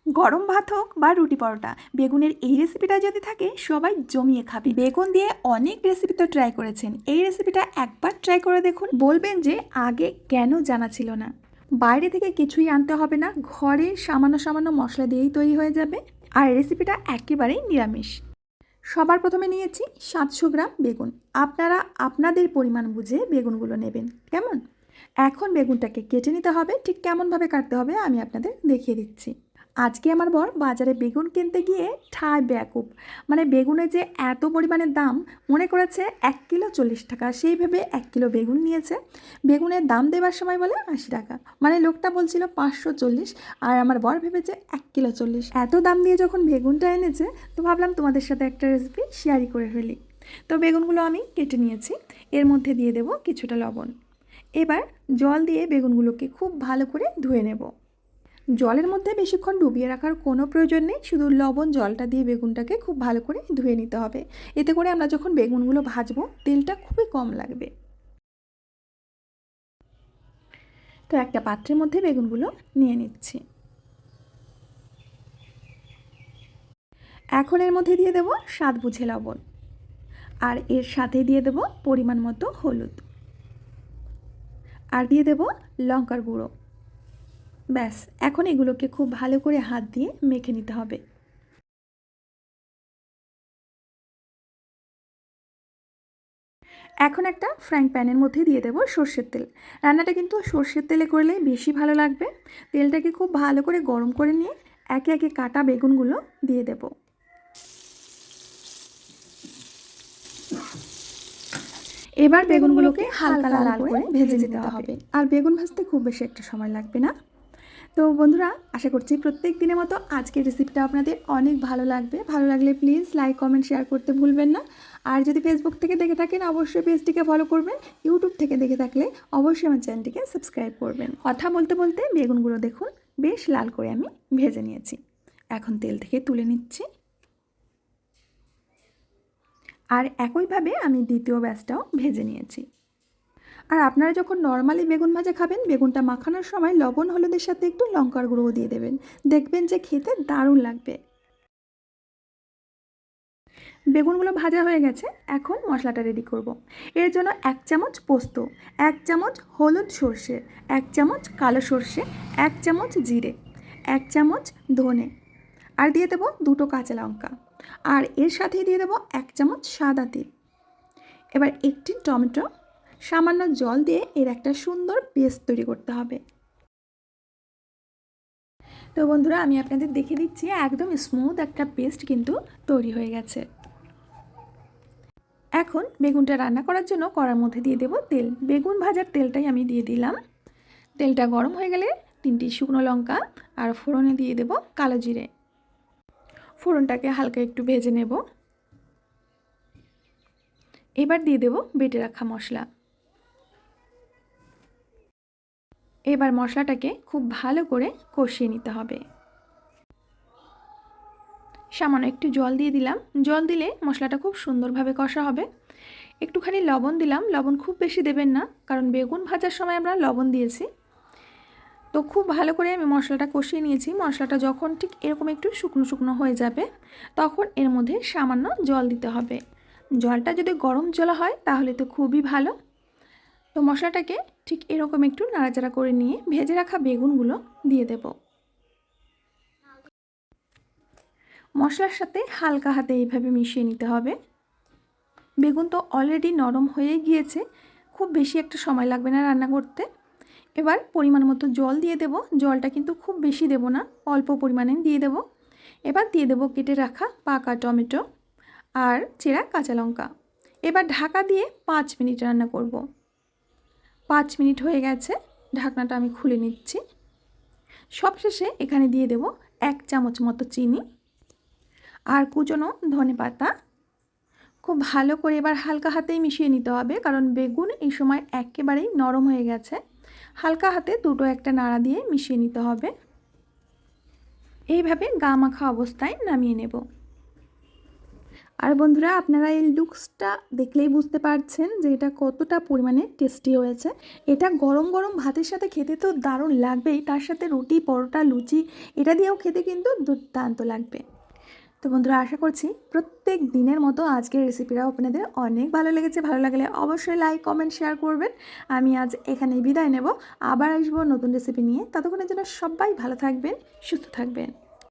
গরম ভাত হোক বা রুটি পরোটা, বেগুনের এই রেসিপিটা যদি থাকে সবাই জমিয়ে খাবে। বেগুন দিয়ে অনেক রেসিপি তো ট্রাই করেছেন, এই রেসিপিটা একবার ট্রাই করে দেখুন, বলবেন যে আগে কেন জানা ছিল না। বাইরে থেকে কিছুই আনতে হবে না, ঘরে সামান্য সামান্য মশলা দিয়েই তৈরি হয়ে যাবে। আর রেসিপিটা একেবারেই নিরামিষ। সবার প্রথমে নিয়েছি 700 গ্রাম বেগুন। আপনারা আপনাদের পরিমাণ বুঝে বেগুনগুলো নেবেন, কেমন? এখন বেগুনটাকে কেটে নিতে হবে। ঠিক কেমনভাবে কাটতে হবে আমি আপনাদের দেখিয়ে দিচ্ছি। আজকে আমার বর বাজারে বেগুন কিনতে গিয়ে ঠায় বেয়াকুব, মানে বেগুনের যে এত পরিমাণের দাম, মনে করেছে 1 কিলো 40 টাকা, সেই ভেবে 1 কিলো বেগুন নিয়েছে। বেগুনের দাম দেওয়ার সময় বলে 80 টাকা, মানে লোকটা বলছিল 540, আর আমার বর ভেবেছে 1 কিলো 40। এত দাম দিয়ে যখন বেগুনটা এনেছে, তো ভাবলাম তোমাদের সাথে একটা রেসিপি শেয়ারই করে ফেলি। তো বেগুনগুলো আমি কেটে নিয়েছি, এর মধ্যে দিয়ে দেব কিছুটা লবণ। এবার জল দিয়ে বেগুনগুলোকে খুব ভালো করে ধুয়ে নেব। জলের মধ্যে বেশিক্ষণ ডুবিয়ে রাখার কোনো প্রয়োজন নেই, শুধু লবণ জলটা দিয়ে বেগুনটাকে খুব ভালো করে ধুয়ে নিতে হবে। এতে করে আমরা যখন বেগুনগুলো ভাজবো তেলটা খুবই কম লাগবে। তো একটা পাত্রের মধ্যে বেগুনগুলো নিয়ে নিচ্ছি। এখন এর মধ্যে দিয়ে দেব স্বাদ বুঝে লবণ, আর এর সাথে দিয়ে দেব পরিমাণ মতো হলুদ, আর দিয়ে দেব লঙ্কার গুঁড়ো। ব্যাস, এখন এগুলোকে খুব ভালো করে হাত দিয়ে মেখে নিতে হবে। এখন একটা ফ্রাইং প্যানের মধ্যে দিয়ে দেবো সর্ষের তেল। রান্নাটা কিন্তু সর্ষের তেলে করলে বেশি ভালো লাগবে। তেলটাকে খুব ভালো করে গরম করে নিয়ে একে একে কাটা বেগুনগুলো দিয়ে দেব। এবার বেগুনগুলোকে হালকা লাল করে ভেজে নিতে হবে, আর বেগুন ভাজতে খুব বেশি একটা সময় লাগবে না। তো বন্ধুরা, আশা করছি প্রত্যেক দিনের মতো আজকের রেসিপিটা আপনাদের অনেক ভালো লাগবে। ভালো লাগলে প্লিজ লাইক কমেন্ট শেয়ার করতে ভুলবেন না। আর যদি ফেসবুক থেকে দেখে থাকেন অবশ্যই পেজটিকে ফলো করবেন, ইউটিউব থেকে দেখে থাকলে অবশ্যই আমার চ্যানেলটিকে সাবস্ক্রাইব করবেন। কথা বলতে বলতে বেগুনগুলো দেখুন বেশ লাল করে আমি ভেজে নিয়েছি। এখন তেল থেকে তুলে নিচ্ছি। আর একইভাবে আমি দ্বিতীয় ব্যাচটাও ভেজে নিয়েছি। আর আপনারা যখন নর্মালি বেগুন ভাজা খাবেন, বেগুনটা মাখানোর সময় লবণ হলুদের সাথে একটু লঙ্কার গুঁড়ো দিয়ে দেবেন, দেখবেন যে খেতে দারুণ লাগবে। বেগুনগুলো ভাজা হয়ে গেছে, এখন মশলাটা রেডি করব। এর জন্য 1 চামচ পোস্ত, 1 চামচ হলুদ সর্ষে, 1 চামচ কালো সর্ষে, 1 চামচ জিরে, 1 চামচ ধনে, আর দিয়ে দেবো 2টো কাঁচা লঙ্কা, আর এর সাথেই দিয়ে দেবো 1 চামচ সাদা তিল। এবার একটি টমেটো, সামান্য জল দিয়ে এর একটা সুন্দর পেস্ট তৈরি করতে হবে। তো বন্ধুরা, আমি আপনাদের দেখে দিচ্ছি, একদম স্মুথ একটা পেস্ট কিন্তু তৈরি হয়ে গেছে। এখন বেগুনটা রান্না করার জন্য কড়ার মধ্যে দিয়ে দেব তেল। বেগুন ভাজার তেলটাই আমি দিয়ে দিলাম। তেলটা গরম হয়ে গেলে 3টি শুকনো লঙ্কা আর ফোড়নে দিয়ে দেব কালো জিরে। ফোড়নটাকে হালকা একটু ভেজে নেব। এবার দিয়ে দেব বেটে রাখা মশলা। এবার মশলাটাকে খুব ভালো করে কষিয়ে নিতে হবে। সামান্য একটু জল দিয়ে দিলাম, জল দিলে মশলাটা খুব সুন্দরভাবে কষা হবে। একটুখানি লবণ দিলাম, লবণ খুব বেশি দেবেন না, কারণ বেগুন ভাজার সময় আমরা লবণ দিয়েছি। তো খুব ভালো করে আমি মশলাটা কষিয়ে নিয়েছি। মশলাটা যখন ঠিক এরকম একটু শুকনো শুকনো হয়ে যাবে, তখন এর মধ্যে সামান্য জল দিতে হবে। জলটা যদি গরম জল হয় তাহলে তো খুবই ভালো। তো মশলাটাকে ঠিক এরকম একটু নাড়াচাড়া করে নিয়ে ভেজে রাখা বেগুনগুলো দিয়ে দেব। মশলার সাথে হালকা হাতে এইভাবে মিশিয়ে নিতে হবে। বেগুন তো অলরেডি নরম হয়ে গিয়েছে, খুব বেশি একটা সময় লাগবে না রান্না করতে। এবার পরিমাণ মতো জল দিয়ে দেব। জলটা কিন্তু খুব বেশি দেব না, অল্প পরিমাণে দিয়ে দেব। এবার দিয়ে দেব কেটে রাখা পাকা টমেটো আর চেরা কাঁচা লঙ্কা। এবার ঢাকা দিয়ে 5 মিনিট রান্না করব। 5 মিনিট হয়ে গেছে, ঢাকনাটা আমি খুলে নিচ্ছি। সবশেষে এখানে দিয়ে দেব 1 চামচ মতো চিনি আর কুচনো ধনেপাতা। খুব ভালো করে এবার হালকা হাতেই মিশিয়ে নিতে হবে, কারণ বেগুন এই সময় একেবারেই নরম হয়ে গেছে। হালকা হাতে দুটো একটা নাড়া দিয়ে মিশিয়ে নিতে হবে। এইভাবে গা মাখা অবস্থায় নামিয়ে নেব। আর বন্ধুরা, আপনারা এই লুকসটা দেখলেই বুঝতে পারছেন যে এটা কতটা পরিমাণে টেস্টি হয়েছে। এটা গরম গরম ভাতের সাথে খেতে তো দারুণ লাগবেই, তার সাথে রুটি, পরোটা, লুচি এটা দিয়েও খেতে কিন্তু দুর্দান্ত লাগবে। তো বন্ধুরা, আশা করছি প্রত্যেক দিনের মতো আজকের রেসিপিটাও আপনাদের অনেক ভালো লেগেছে। ভালো লাগলে অবশ্যই লাইক, কমেন্ট, শেয়ার করবেন। আমি আজ এখানেই বিদায় নেব, আবার আসবো নতুন রেসিপি নিয়ে। ততক্ষণের জন্য সবাই ভালো থাকবেন, সুস্থ থাকবেন।